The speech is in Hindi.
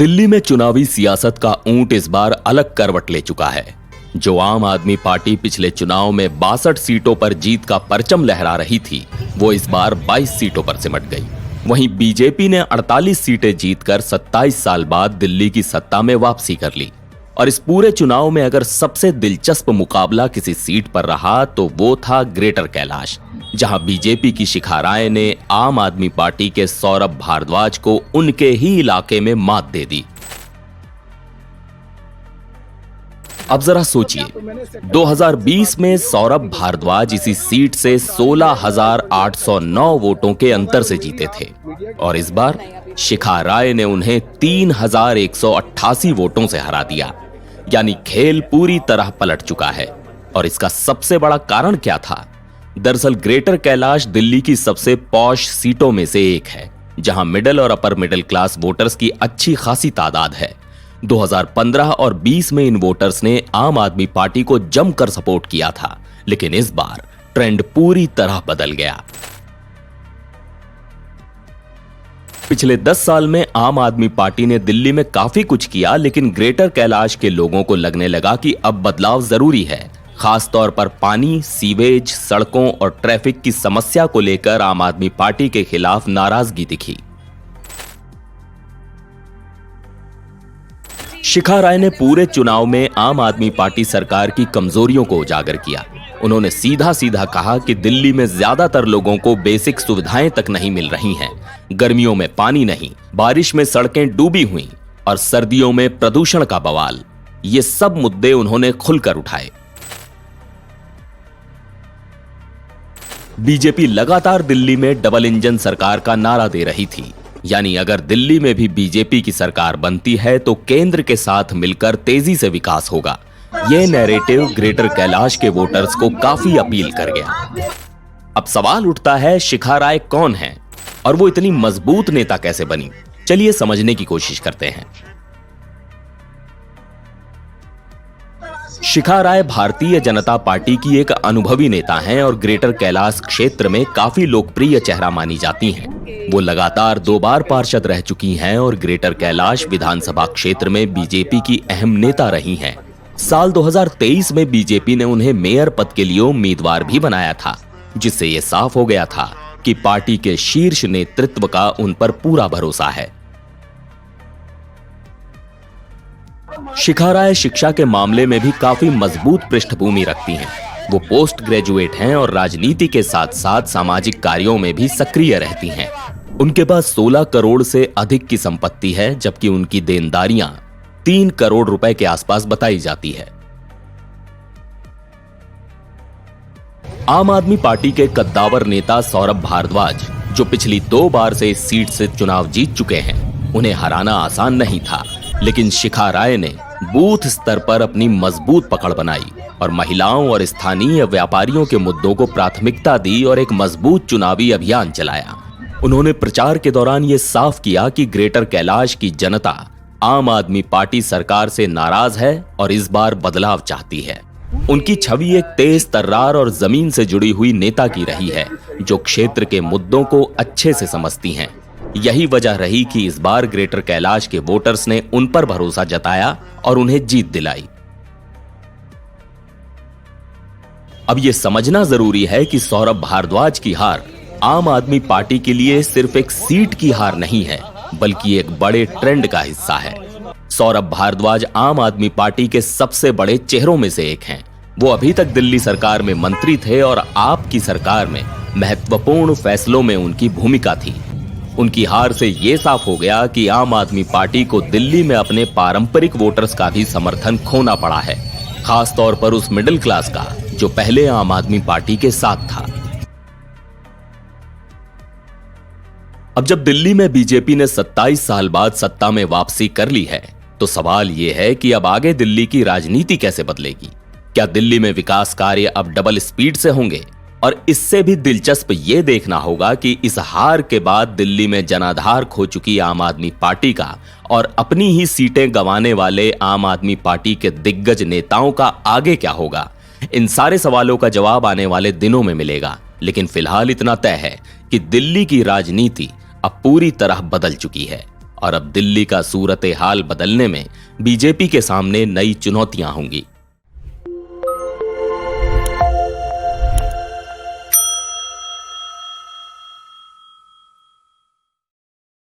दिल्ली में चुनावी सियासत का ऊंट इस बार अलग करवट ले चुका है। जो आम आदमी पार्टी पिछले चुनाव में 62 सीटों पर जीत का परचम लहरा रही थी, वो इस बार 22 सीटों पर सिमट गई। वहीं बीजेपी ने 48 सीटें जीतकर 27 साल बाद दिल्ली की सत्ता में वापसी कर ली। और इस पूरे चुनाव में अगर सबसे दिलचस्प मुकाबला किसी सीट पर रहा तो वो था ग्रेटर कैलाश, जहां बीजेपी की शिखा राय ने आम आदमी पार्टी के सौरभ भारद्वाज को उनके ही इलाके में मात दे दी। अब जरा सोचिए, 2020 में सौरभ भारद्वाज इसी सीट से 16,809 वोटों के अंतर से जीते थे और इस बार शिखा राय ने उन्हें 3,188 वोटों से हरा दिया। यानी खेल पूरी तरह पलट चुका है। और इसका सबसे बड़ा कारण क्या था? दरअसल ग्रेटर कैलाश दिल्ली की सबसे पॉश सीटों में से एक है, जहां मिडिल और अपर मिडिल क्लास वोटर्स की अच्छी खासी तादाद है। 2015 और 20 में इन वोटर्स ने आम आदमी पार्टी को जमकर सपोर्ट किया था, लेकिन इस बार ट्रेंड पूरी तरह बदल गया। पिछले 10 साल में आम आदमी पार्टी ने दिल्ली में काफी कुछ किया, लेकिन ग्रेटर कैलाश के लोगों को लगने लगा कि अब बदलाव जरूरी है। खास तौर पर पानी, सीवेज, सड़कों और ट्रैफिक की समस्या को लेकर आम आदमी पार्टी के खिलाफ नाराजगी दिखी। शिखा राय ने पूरे चुनाव में आम आदमी पार्टी सरकार की कमजोरियों को उजागर किया। उन्होंने सीधा सीधा कहा कि दिल्ली में ज्यादातर लोगों को बेसिक सुविधाएं तक नहीं मिल रही हैं। गर्मियों में पानी नहीं, बारिश में सड़कें डूबी हुई और सर्दियों में प्रदूषण का बवाल। ये सब मुद्दे उन्होंने खुलकर उठाए। बीजेपी लगातार दिल्ली में डबल इंजन सरकार का नारा दे रही थी। यानी अगर दिल्ली में भी बीजेपी की सरकार बनती है तो केंद्र के साथ मिलकर तेजी से विकास होगा। यह नैरेटिव ग्रेटर कैलाश के वोटर्स को काफी अपील कर गया। अब सवाल उठता है, शिखा राय कौन है और वो इतनी मजबूत नेता कैसे बनी? चलिए समझने की कोशिश करते हैं। शिखा राय भारतीय जनता पार्टी की एक अनुभवी नेता हैं और ग्रेटर कैलाश क्षेत्र में काफी लोकप्रिय चेहरा मानी जाती हैं। वो लगातार 2 बार पार्षद रह चुकी हैं और ग्रेटर कैलाश विधानसभा क्षेत्र में बीजेपी की अहम नेता रही हैं। साल 2023 में बीजेपी ने उन्हें मेयर पद के लिए उम्मीदवार भी बनाया था, जिससे यह साफ हो गया था कि पार्टी के शीर्ष नेतृत्व का उन पर पूरा भरोसा है। शिखा राय शिक्षा के मामले में भी काफी मजबूत पृष्ठभूमि रखती हैं। वो पोस्ट ग्रेजुएट हैं और राजनीति के साथ साथ सामाजिक कार्यों में भी सक्रिय रहती हैं। उनके पास 16 करोड़ से अधिक की संपत्ति है, जबकि उनकी देनदारियां 3 करोड़ रुपए के आसपास बताई जाती है। आम आदमी पार्टी के कद्दावर नेता सौरभ भारद्वाज, जो पिछली 2 बार से इस सीट से चुनाव जीत चुके हैं, उन्हें हराना आसान नहीं था। लेकिन शिखा राय ने बूथ स्तर पर अपनी मजबूत पकड़ बनाई और महिलाओं और स्थानीय व्यापारियों के मुद्दों को प्राथमिकता दी और एक मजबूत चुनावी अभियान चलाया। उन्होंने प्रचार के दौरान यह साफ किया कि ग्रेटर कैलाश की जनता आम आदमी पार्टी सरकार से नाराज है और इस बार बदलाव चाहती है। उनकी छवि एक तेज तर्रार और जमीन से जुड़ी हुई नेता की रही है, जो क्षेत्र के मुद्दों को अच्छे से समझती हैं। यही वजह रही कि इस बार ग्रेटर कैलाश के वोटर्स ने उन पर भरोसा जताया और उन्हें जीत दिलाई। अब यह समझना जरूरी है कि सौरभ भारद्वाज की हार आम आदमी पार्टी के लिए सिर्फ एक सीट की हार नहीं है, बल्कि एक बड़े ट्रेंड का हिस्सा है। सौरभ भारद्वाज आम आदमी पार्टी के सबसे बड़े चेहरों में से एक हैं। वो अभी तक दिल्ली सरकार में मंत्री थे और आपकी सरकार में महत्वपूर्ण फैसलों में उनकी भूमिका थी। उनकी हार से यह साफ हो गया कि आम आदमी पार्टी को दिल्ली में अपने पारंपरिक वोटर्स का भी समर्थन खोना पड़ा है, खास तौर पर उस मिडिल क्लास का जो पहले आम आदमी पार्टी के साथ था। अब जब दिल्ली में बीजेपी ने 27 साल बाद सत्ता में वापसी कर ली है, तो सवाल यह है कि अब आगे दिल्ली की राजनीति कैसे बदलेगी? क्या दिल्ली में विकास कार्य अब डबल स्पीड से होंगे? और इससे भी दिलचस्प ये देखना होगा कि इस हार के बाद दिल्ली में जनाधार खो चुकी आम आदमी पार्टी का और अपनी ही सीटें गंवाने वाले आम आदमी पार्टी के दिग्गज नेताओं का आगे क्या होगा। इन सारे सवालों का जवाब आने वाले दिनों में मिलेगा, लेकिन फिलहाल इतना तय है कि दिल्ली की राजनीति अब पूरी तरह बदल चुकी है और अब दिल्ली का सूरत हाल बदलने में बीजेपी के सामने नई चुनौतियां होंगी।